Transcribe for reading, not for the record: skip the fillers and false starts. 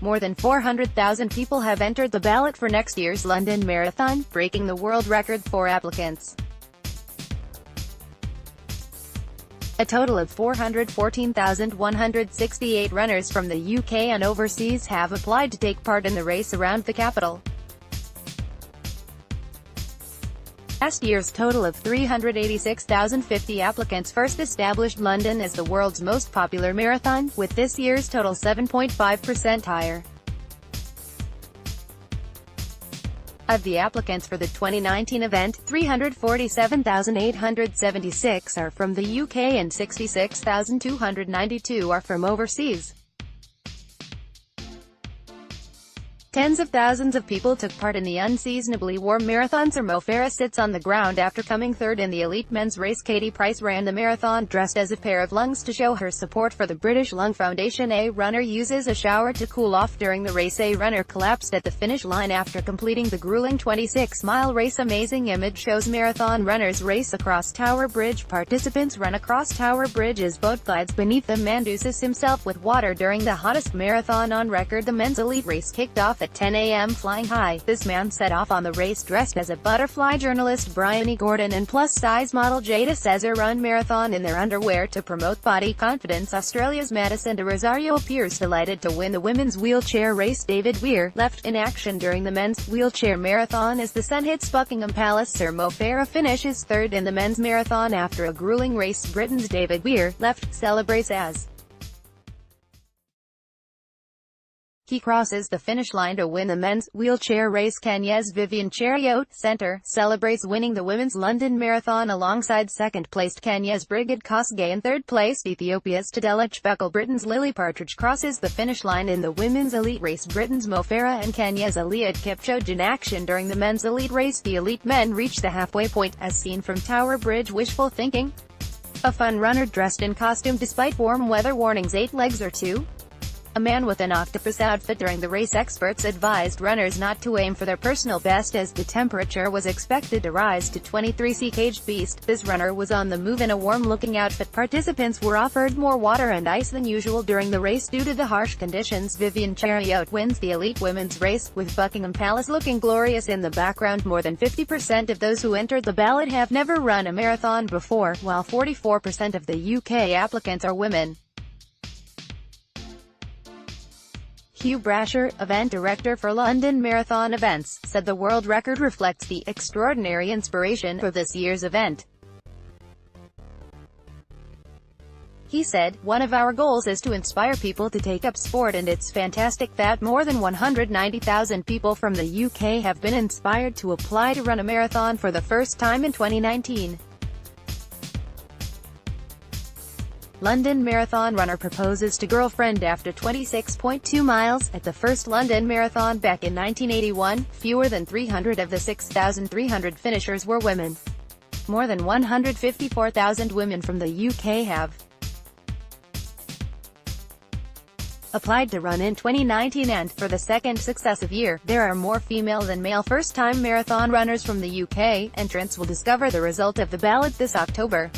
More than 400,000 people have entered the ballot for next year's London Marathon, breaking the world record for applicants. A total of 414,168 runners from the UK and overseas have applied to take part in the race around the capital. Last year's total of 386,050 applicants first established London as the world's most popular marathon, with this year's total 7.5% higher. Of the applicants for the 2019 event, 347,876 are from the UK and 66,292 are from overseas. Tens of thousands of people took part in the unseasonably warm marathon. Sir Mo Farah sits on the ground after coming third in the elite men's race. Katie Price ran the marathon dressed as a pair of lungs to show her support for the British Lung Foundation. A runner uses a shower to cool off during the race. A runner collapsed at the finish line after completing the grueling 26-mile race. Amazing image shows marathon runners race across Tower Bridge. Participants run across Tower Bridge as boat glides beneath them. Man doused himself with water during the hottest marathon on record. The men's elite race kicked off at 10 a.m. flying high. This man set off on the race dressed as a butterfly. Journalist Bryony Gordon and plus-size model Jada Cesar run marathon in their underwear to promote body confidence. Australia's Madison de Rosario appears delighted to win the women's wheelchair race. David Weir left in action during the men's wheelchair marathon as the sun hits Buckingham Palace. Sir Mo Farah finishes third in the men's marathon after a grueling race. Britain's David Weir left celebrates as he crosses the finish line to win the men's wheelchair race. Kenya's Vivian Cheruiyot Center celebrates winning the women's London Marathon alongside second-placed Kenya's Brigid Kosgei and third-placed Ethiopia's Tadela Cheptegei. Britain's Lily Partridge crosses the finish line in the women's elite race. Britain's Mo Farah and Kenya's Eliud Kipchoge in action during the men's elite race. The elite men reach the halfway point, as seen from Tower Bridge. Wishful thinking? A fun runner dressed in costume despite warm weather warnings. 8 legs or 2? A man with an octopus outfit during the race. Experts advised runners not to aim for their personal best as the temperature was expected to rise to 23 degrees. Caged Beast. This runner was on the move in a warm-looking outfit. Participants were offered more water and ice than usual during the race due to the harsh conditions. Vivian Cheruiyot wins the elite women's race, with Buckingham Palace looking glorious in the background. More than 50% of those who entered the ballot have never run a marathon before, while 44% of the UK applicants are women. Hugh Brasher, event director for London Marathon Events, said the world record reflects the extraordinary inspiration for this year's event. He said, "One of our goals is to inspire people to take up sport, and it's fantastic that more than 190,000 people from the UK have been inspired to apply to run a marathon for the first time in 2019. London Marathon runner proposes to girlfriend after 26.2 miles. At the first London Marathon back in 1981, fewer than 300 of the 6,300 finishers were women. More than 154,000 women from the UK have applied to run in 2019, and, for the second successive year, there are more female than male first-time marathon runners from the UK. Entrants will discover the result of the ballot this October.